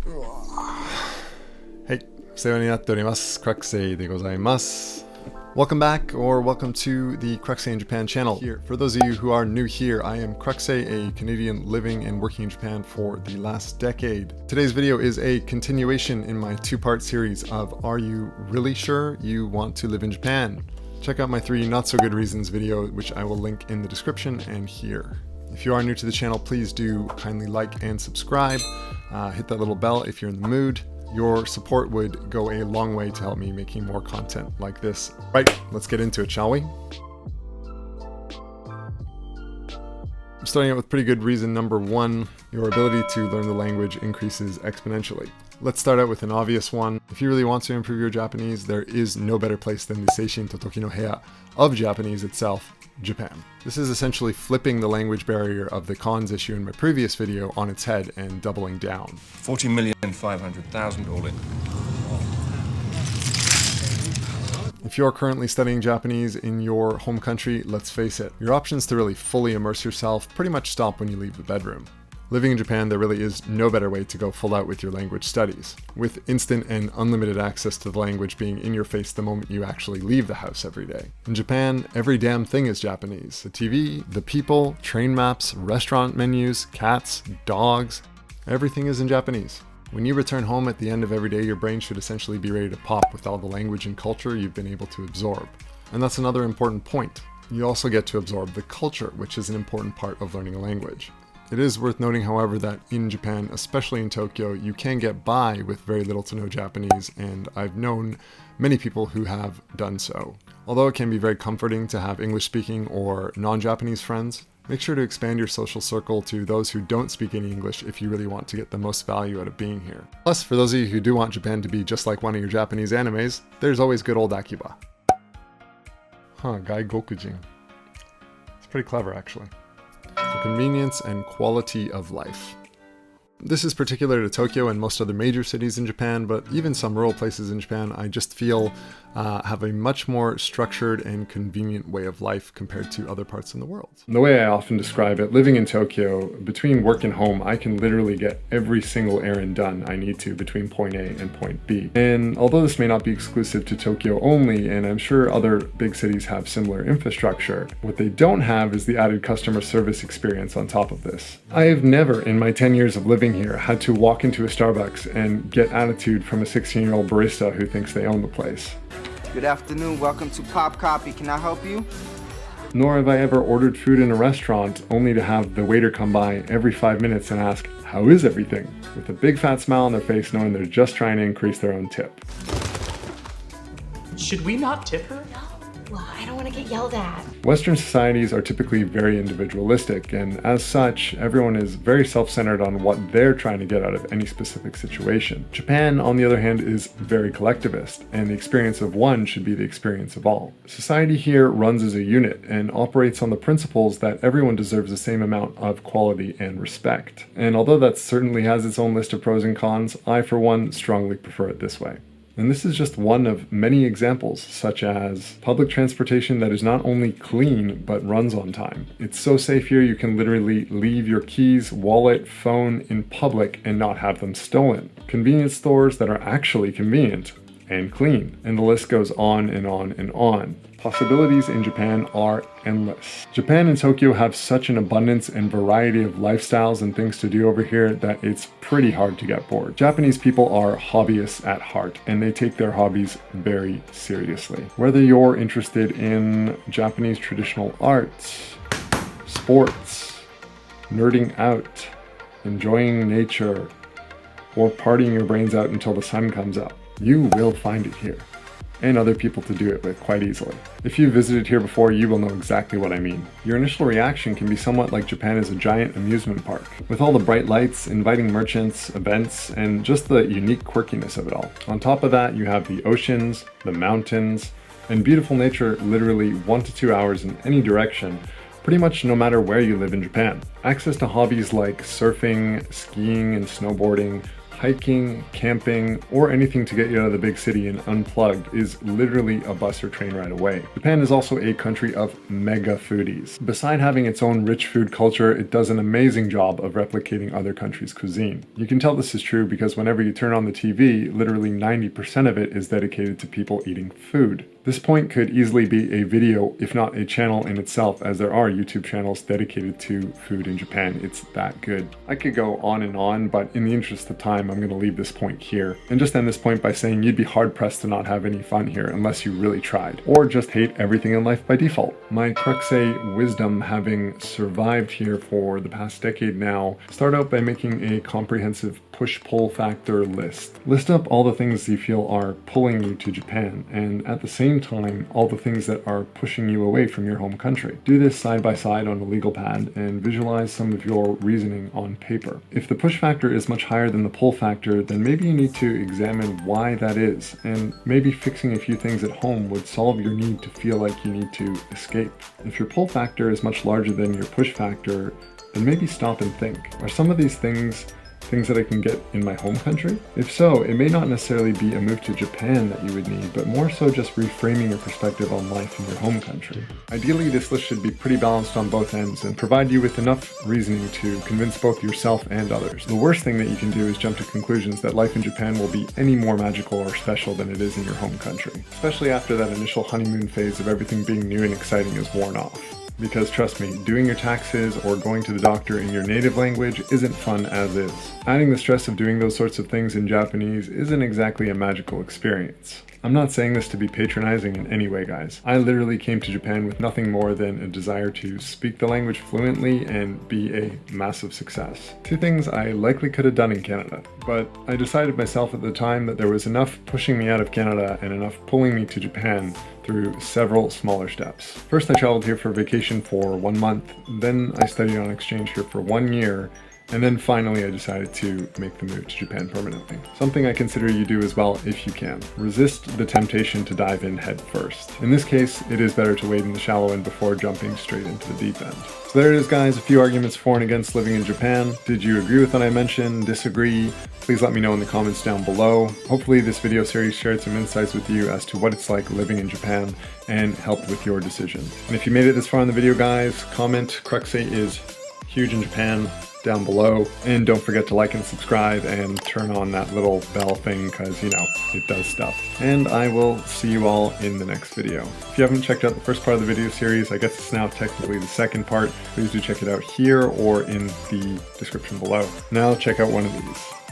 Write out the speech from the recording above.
はい、お世話になっております。Cruxay でございます。Welcome back, or welcome to the Cruxay in Japan channel. Here, for those of you who are new here, I am Cruxay, a Canadian living and working in Japan for the last decade. Today's video is a continuation in my two-part series of Are You Really Sure You Want to Live in Japan? Check out my 3 not so good reasons video, which I will link in the description and here. If you are new to the channel, please do kindly like and subscribe. Hit that little bell if you're in the mood. Your support would go a long way to help me making more content like this. Right, let's get into it, shall we? I'm starting out with pretty good reason number 1. Your ability to learn the language increases exponentially. Let's start out with an obvious one. If you really want to improve your Japanese, there is no better place than the Seishin Totoki no Heya of Japanese itself, Japan. This is essentially flipping the language barrier of the cons issue in my previous video on its head and doubling down. 40,500,000 all in. If you're currently studying Japanese in your home country, let's face it, your options to really fully immerse yourself pretty much stop when you leave the bedroom. Living in Japan, there really is no better way to go full out with your language studies, with instant and unlimited access to the language being in your face the moment you actually leave the house every day. In Japan, every damn thing is Japanese. The TV, the people, train maps, restaurant menus, cats, dogs, everything is in Japanese. When you return home at the end of every day, your brain should essentially be ready to pop with all the language and culture you've been able to absorb. And that's another important point. You also get to absorb the culture, which is an important part of learning a language. It is worth noting, however, that in Japan, especially in Tokyo, you can get by with very little to no Japanese, and I've known many people who have done so. Although it can be very comforting to have English-speaking or non-Japanese friends, make sure to expand your social circle to those who don't speak any English if you really want to get the most value out of being here. Plus, for those of you who do want Japan to be just like one of your Japanese animes, there's always good old Akiba. Gaigokujin. It's pretty clever, actually. For convenience and quality of life. This is particular to Tokyo and most other major cities in Japan, but even some rural places in Japan I just feel have a much more structured and convenient way of life compared to other parts in the world. The way I often describe it, living in Tokyo, between work and home, I can literally get every single errand done I need to between point A and point B. And although this may not be exclusive to Tokyo only, and I'm sure other big cities have similar infrastructure, what they don't have is the added customer service experience on top of this. I have never, in my 10 years of living here, had to walk into a Starbucks and get attitude from a 16-year-old barista who thinks they own the place. Good afternoon, welcome to Pop Copy. Can I help you? Nor have I ever ordered food in a restaurant only to have the waiter come by every 5 minutes and ask, "How is everything?" with a big fat smile on their face, knowing they're just trying to increase their own tip. Should we not tip her? Well, I don't want to get yelled at. Western societies are typically very individualistic, and as such, everyone is very self-centered on what they're trying to get out of any specific situation. Japan, on the other hand, is very collectivist, and the experience of one should be the experience of all. Society here runs as a unit and operates on the principles that everyone deserves the same amount of quality and respect. And although that certainly has its own list of pros and cons, I, for one, strongly prefer it this way. And this is just one of many examples, such as public transportation that is not only clean, but runs on time. It's so safe here you can literally leave your keys, wallet, phone in public and not have them stolen. Convenience stores that are actually convenient and clean. And the list goes on and on and on. Possibilities in Japan are endless. Japan and Tokyo have such an abundance and variety of lifestyles and things to do over here that it's pretty hard to get bored. Japanese people are hobbyists at heart, and they take their hobbies very seriously. Whether you're interested in Japanese traditional arts, sports, nerding out, enjoying nature, or partying your brains out until the sun comes up, you will find it here, and other people to do it with quite easily. If you've visited here before, you will know exactly what I mean. Your initial reaction can be somewhat like Japan is a giant amusement park, with all the bright lights, inviting merchants, events, and just the unique quirkiness of it all. On top of that, you have the oceans, the mountains, and beautiful nature literally 1 to 2 hours in any direction, pretty much no matter where you live in Japan. Access to hobbies like surfing, skiing and snowboarding, hiking, camping, or anything to get you out of the big city and unplugged is literally a bus or train ride away. Japan is also a country of mega foodies. Beside having its own rich food culture, it does an amazing job of replicating other countries' cuisine. You can tell this is true because whenever you turn on the TV, literally 90% of it is dedicated to people eating food. This point could easily be a video, if not a channel in itself, as there are YouTube channels dedicated to food in Japan. It's that good. I could go on, but in the interest of time, I'm going to leave this point here. And just end this point by saying you'd be hard-pressed to not have any fun here unless you really tried, or just hate everything in life by default. My Cruxay wisdom, having survived here for the past decade now, start out by making a comprehensive push-pull factor list. List up all the things you feel are pulling you to Japan, and at the same time, all the things that are pushing you away from your home country. Do this side by side on a legal pad and visualize some of your reasoning on paper. If the push factor is much higher than the pull factor, then maybe you need to examine why that is, and maybe fixing a few things at home would solve your need to feel like you need to escape. If your pull factor is much larger than your push factor, then maybe stop and think. Are some of these things that I can get in my home country? If so, it may not necessarily be a move to Japan that you would need, but more so just reframing your perspective on life in your home country. Ideally, this list should be pretty balanced on both ends and provide you with enough reasoning to convince both yourself and others. The worst thing that you can do is jump to conclusions that life in Japan will be any more magical or special than it is in your home country, especially after that initial honeymoon phase of everything being new and exciting is worn off. Because trust me, doing your taxes or going to the doctor in your native language isn't fun as is. Adding the stress of doing those sorts of things in Japanese isn't exactly a magical experience. I'm not saying this to be patronizing in any way, guys. I literally came to Japan with nothing more than a desire to speak the language fluently and be a massive success. Two things I likely could have done in Canada, but I decided myself at the time that there was enough pushing me out of Canada and enough pulling me to Japan through several smaller steps. First, I traveled here for vacation for 1 month, then I studied on exchange here for 1 year, and then finally I decided to make the move to Japan permanently. Something I consider you do as well if you can. Resist the temptation to dive in head first. In this case, it is better to wade in the shallow end before jumping straight into the deep end. So there it is, guys, a few arguments for and against living in Japan. Did you agree with what I mentioned? Disagree? Please let me know in the comments down below. Hopefully this video series shared some insights with you as to what it's like living in Japan and helped with your decision. And if you made it this far in the video, guys, comment Cruxay is huge in Japan down below, and don't forget to like and subscribe and turn on that little bell thing because, you know, it does stuff. And I will see you all in the next video. If you haven't checked out the first part of the video series, I guess it's now technically the second part, please do check it out here or in the description below. Now check out one of these.